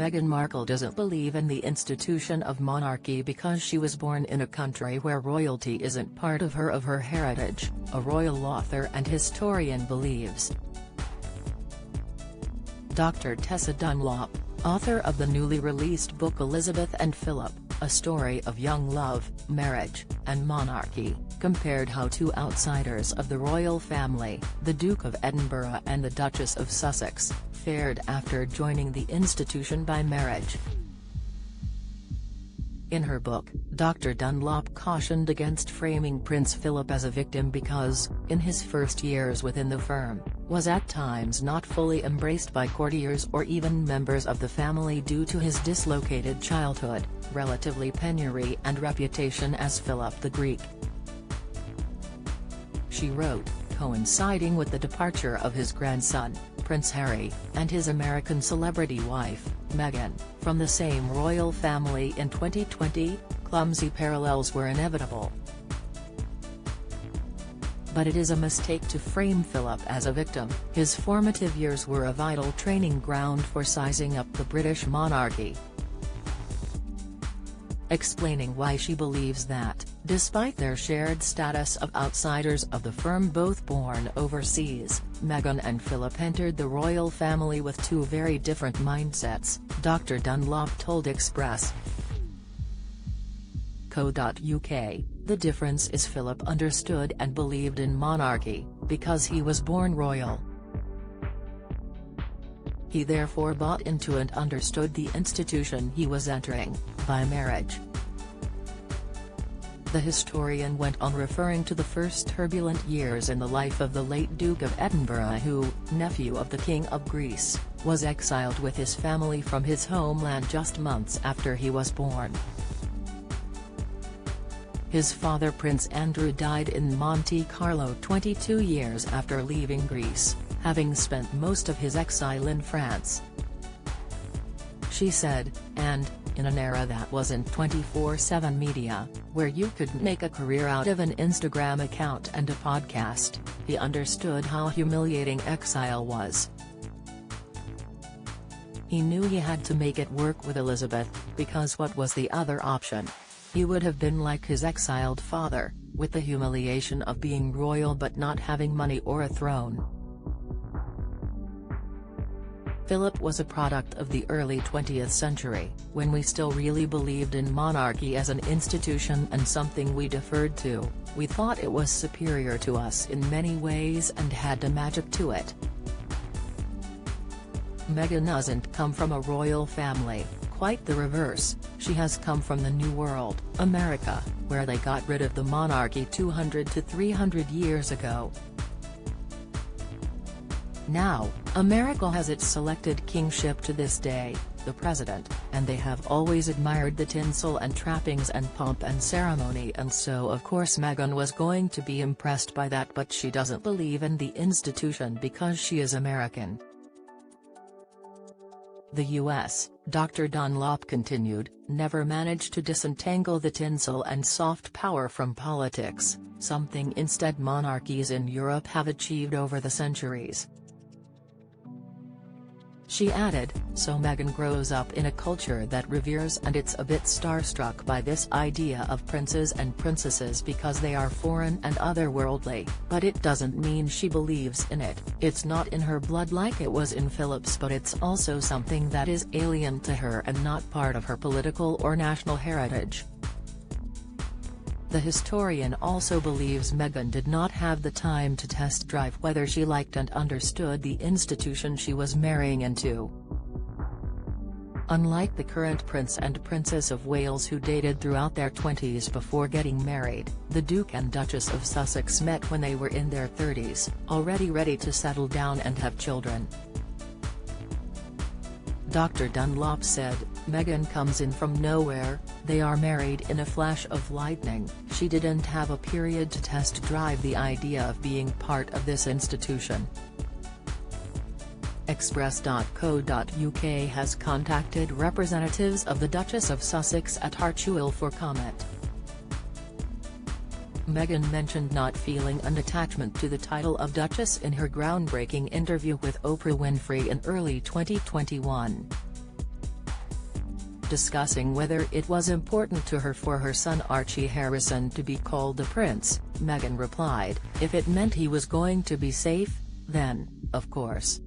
Meghan Markle doesn't believe in the institution of monarchy because she was born in a country where royalty isn't part of her heritage, a royal author and historian believes. Dr. Tessa Dunlop, author of the newly released book Elizabeth and Philip, A Story of Young Love, Marriage, and Monarchy, compared how two outsiders of the royal family, the Duke of Edinburgh and the Duchess of Sussex, fared after joining the institution by marriage. In her book, Dr. Dunlop cautioned against framing Prince Philip as a victim because, in his first years within the firm, was at times not fully embraced by courtiers or even members of the family due to his dislocated childhood, relatively penury and reputation as Philip the Greek. She wrote, coinciding with the departure of his grandson, Prince Harry, and his American celebrity wife, Meghan, from the same royal family in 2020, clumsy parallels were inevitable. But it is a mistake to frame Philip as a victim. His formative years were a vital training ground for sizing up the British monarchy. Explaining why she believes that, despite their shared status of outsiders of the firm both born overseas, Meghan and Philip entered the royal family with two very different mindsets, Dr. Dunlop told Express.co.uk. The difference is Philip understood and believed in monarchy, because he was born royal. He therefore bought into and understood the institution he was entering, by marriage. The historian went on referring to the first turbulent years in the life of the late Duke of Edinburgh who, nephew of the King of Greece, was exiled with his family from his homeland just months after he was born. His father Prince Andrew died in Monte Carlo 22 years after leaving Greece, having spent most of his exile in France. She said, and, in an era that wasn't 24/7 media, where you could make a career out of an Instagram account and a podcast, he understood how humiliating exile was. He knew he had to make it work with Elizabeth, because what was the other option? He would have been like his exiled father, with the humiliation of being royal but not having money or a throne. Philip was a product of the early 20th century, when we still really believed in monarchy as an institution and something we deferred to. We thought it was superior to us in many ways and had a magic to it. Meghan doesn't come from a royal family, quite the reverse. She has come from the New World, America, where they got rid of the monarchy 200 to 300 years ago. Now, America has its selected kingship to this day, the president, and they have always admired the tinsel and trappings and pomp and ceremony, and so of course Meghan was going to be impressed by that, but she doesn't believe in the institution because she is American. The US, Dr. Dunlop continued, never managed to disentangle the tinsel and soft power from politics, something instead monarchies in Europe have achieved over the centuries. She added, so Meghan grows up in a culture that reveres and it's a bit starstruck by this idea of princes and princesses because they are foreign and otherworldly, but it doesn't mean she believes in it. It's not in her blood like it was in Philip's, but it's also something that is alien to her and not part of her political or national heritage. The historian also believes Meghan did not have the time to test drive whether she liked and understood the institution she was marrying into. Unlike the current Prince and Princess of Wales who dated throughout their 20s before getting married, the Duke and Duchess of Sussex met when they were in their 30s, already ready to settle down and have children. Dr. Dunlop said, Meghan comes in from nowhere, they are married in a flash of lightning. She didn't have a period to test drive the idea of being part of this institution. Express.co.uk has contacted representatives of the Duchess of Sussex at Hartlepool for comment. Meghan mentioned not feeling an attachment to the title of Duchess in her groundbreaking interview with Oprah Winfrey in early 2021. discussing whether it was important to her for her son Archie Harrison to be called the prince, Meghan replied, "If it meant he was going to be safe, then, of course.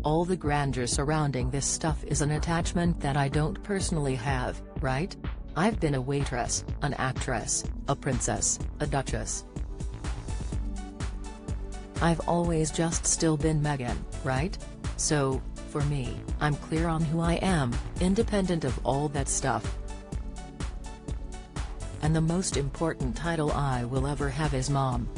All the grandeur surrounding this stuff is an attachment that I don't personally have, right? I've been a waitress, an actress, a princess, a duchess. I've always just still been Meghan, right? So, for me, I'm clear on who I am, independent of all that stuff. And the most important title I will ever have is Mom.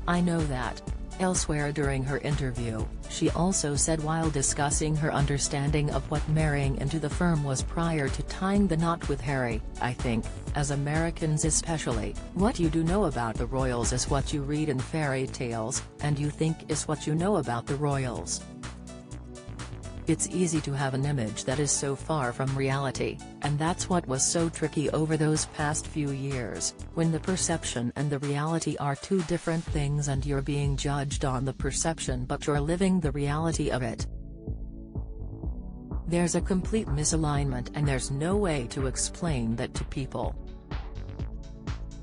I know that." Elsewhere during her interview, she also said while discussing her understanding of what marrying into the firm was prior to tying the knot with Harry, "I think, as Americans especially, what you do know about the royals is what you read in fairy tales, and you think is what you know about the royals. It's easy to have an image that is so far from reality, and that's what was so tricky over those past few years, when the perception and the reality are two different things and you're being judged on the perception but you're living the reality of it. There's a complete misalignment and there's no way to explain that to people."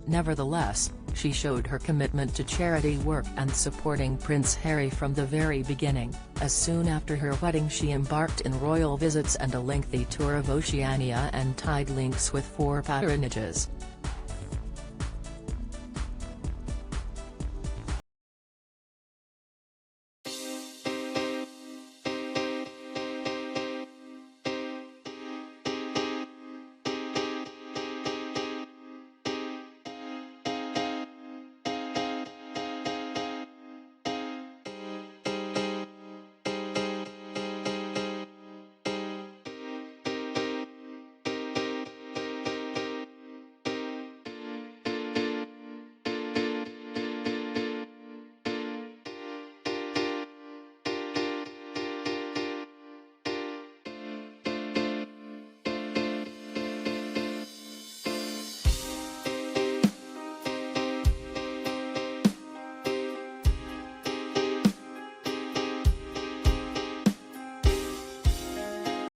Nevertheless, she showed her commitment to charity work and supporting Prince Harry from the very beginning, as soon after her wedding she embarked in royal visits and a lengthy tour of Oceania and tied links with 4 patronages.